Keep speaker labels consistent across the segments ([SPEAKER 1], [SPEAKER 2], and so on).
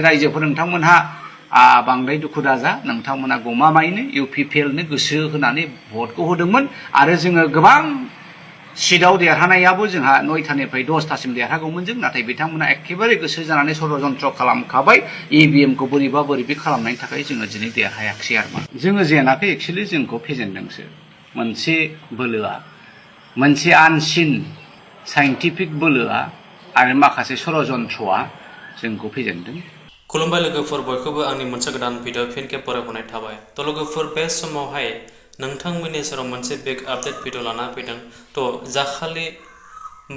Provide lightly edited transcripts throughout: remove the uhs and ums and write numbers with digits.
[SPEAKER 1] रायजोफोर नोंथांमोनहा बांद्राय दुखु दाजा नोंथांमोना गमामायैनो UPPL नो गोसो होनानै भटखौ होदोंमोन आरो जोङो गोबां सिटआव देरहानायाबो जोंहा 9थानिफ्राय 10थासिम देरहागौमोन जों नाथाय बिथांमोना एखेबारे गोसो जानानै षड्यन्त्र खालामखाबाय EVM खौ बोरैबा बोरैबि खालामनायनि थाखाय जोङो दिनै देरहायाखै आरोमा जोङो जेनाखै एक्चुअली जोंखौ फेजेनदोंसो मोनसे बोलोआ मोनसे आनसिन साइन्टिफिक बोलोआ आरो माखासे षड्यन्त्रआ जोंखौ फेजेनदों
[SPEAKER 2] खुलुमबाय लोगोफोर बयखौबो आंनि मोनसे गोदान भिडिअ फिन खेब फरायहरनाय थाबाय तो लोगोफोर बे समावहाय नोंथांमोननि सेराव मोनसे बिग आपडेट भिडिअ लाना फैदों तो जाखालि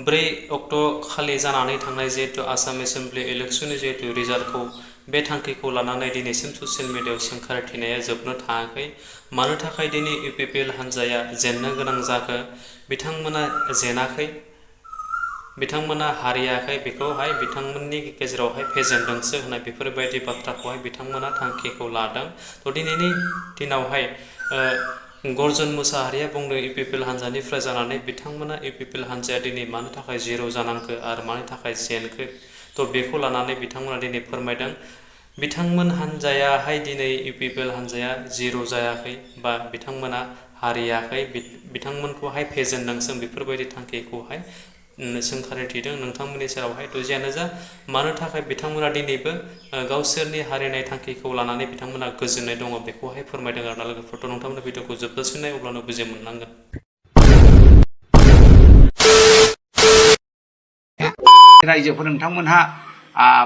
[SPEAKER 2] 4 अक्ट' खालि जानानै थांनाय जिहेतु आसाम एसेम्बलि इलेक्शननि जिहेतु रिजाल्टखौ बे थांखिखौ लानानै दिनैसिम ससियेल मिडियायाव सोंखारिथिनाया जोबनो थाङाखै मानो थाखाय दिनै UPPL हान्जाया जेननो गोनां जाखो बिथांमोना जेनाखै बिथांमोना हारियाखै बेखौहाय बिथांमोननि गेजेरावहाय फेजेनदोंसो होननाय बेफोरबायदि बाथ्राखौहाय बिथांमोना थांखिखौ लादों तो दिनैनि दिनावहाय गर्जन मुसाहारिया बुंदों UPPL हान्जानिफ्राय जानानै बिथांमोना UPPL हान्जाया दिनै मानो थाखाय जिर' जानांखो आरो मानो थाखाय जेनखो तो बेखौ लानानै बिथांमोना दिनै फोरमायदों बिथांमोन हान्जायाहाय दिनै UPPL हान्जाया जिर' जायाखै बा बिथांमोना हारियाखै बिथांमोनखौहाय फेजेनदोंसो बेफोरबायदि थांखिखौहाय सोंखारिथिदों नोंथांमोननि सेरावहाय तो जियानो जा मानो थाखाय बिथांमोना दिनैबो गावसोरनि हारिनाय थांखिखौ लानानै बिथांमोना गोजोननाय दङ बेखौहाय फोरमायदों आरोना लोगोफोर तो नोंथांमोननि भिडिअखौ जोबजासिम नाय अब्लानो बुजि मोनलांगोन
[SPEAKER 1] रायजोफोर नोंथांमोनहा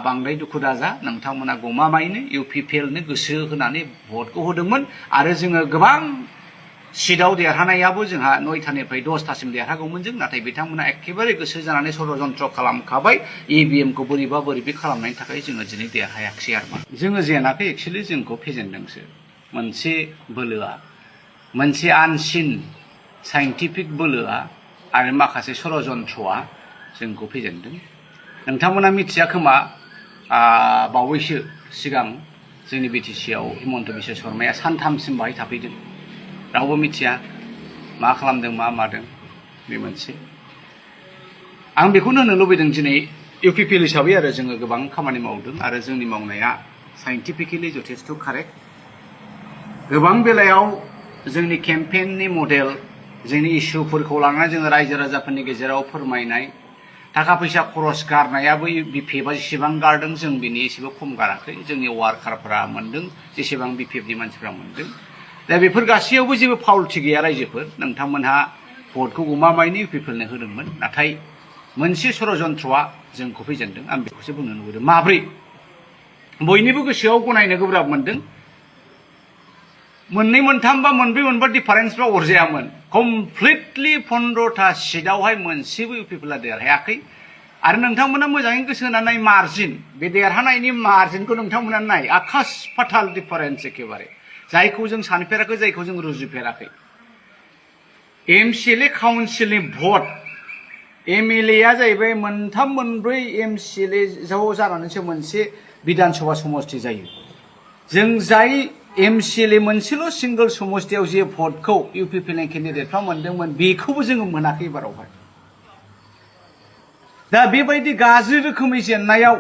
[SPEAKER 1] बांद्राय दुखु दाजा नोंथांमोना गमामायैनो UPPL नो गोसो होनानै भटखौ होदोंमोन आरो जोङो गोबां सिटआव देरहानायाबो जोंहा 9थानिफ्राय 10थासिम देरहागौमोन जों नाथाय बिथांमोना एखेबारे गोसो जानानै षड्यन्त्र खालामखाबाय EVM खौ बोरैबा बोरैबि खालामनायनि थाखाय जोङो दिनै देरहायाखै आरोमा जोङो जेनाखै एक्चुअली जोंखौ फेजेनदोंसो मोनसे बोलोआ मोनसे आनसिन साइन्टिफिक बोलोआ आरो माखासे षड्यन्त्रआ जोंखौ फेजेनदों नोंथांमोना मिथिया खोमा बावैसो सिगां जोंनि BTC आव हिमन्त बिश्व शर्माया सानथामसिम बाहाय थाफैदों रावबो मिथिया मा खालामदों मा मादों बे मोनसे आं बेखौनो होननो लुबैदों दिनै UPPL हिसाबै आरो जोङो गोबां खामानि मावदों आरो जोंनि मावनाया साइन्टिफिकेलि जथेस्थ' कारेक्ट गोबां बेलायाव जोंनि केम्पेइननि मडेल जोंनि इस्युफोरखौ लानानै जोङो रायजो राजाफोरनि गेजेराव फोरमायनाय थाखा फैसा खरस गारनायाबो BPF आ जेसेबां गारदों जों बिनि एसेबो खम गाराखै जोंनि वार्कारफोरा मोनदों जेसेबां BPF नि मानसिफोरा मोनदों दा बेफोर गासैयावबो जेबो फाउलथि गैया रायजोफोर नोंथांमोनहा भटखौ गमामायैनो UPPL नो होदोंमोन नाथाय मोनसे षड्यन्त्रआ जोंखौ फेजेनदों आं बेखौसो बुंनो लुबैदों माब्रै बयनिबो गोसोआव गनायनो गोब्राब मोनदों मोननै मोनथाम बा मोनब्रै मोनबा डिफारेन्सफ्रा अरजायामोन कमप्लिटलि 15टा सिटआवहाय मोनसेबो UPPL आ देरहायाखै आरो नोंथांमोना मोजाङै गोसो होनानै मार्जिन बे देरहानायनि मार्जिनखौ नोंथांमोना नाय आकाश फाताल डिफारेन्स एखेबारे जायखौ जों सानफेराखै जायखौ जों रुजुफेराखै MCLA काउन्सिलनि भट MLA आ जाहैबाय मोनथाम मोनब्रै MCLA ज' जानानैसो मोनसे बिधान सभा समष्टि जायो जों जाय MCLA मोनसेल' सिंगल समष्टियाव जे भटखौ UPPL नि केन्डिडेटफ्रा मोनदोंमोन बेखौबो जोङो मोनाखै एबारावहाय दा बेबायदि गाज्रि रोखोमै जेननायाव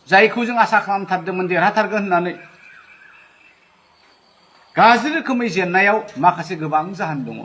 [SPEAKER 1] जायखौ जों आसा खालामथारदोंमोन देरहाथारगोन होननानै गाज्रि रोखोमै जेननायाव माखासे गोबां जाहोन दङ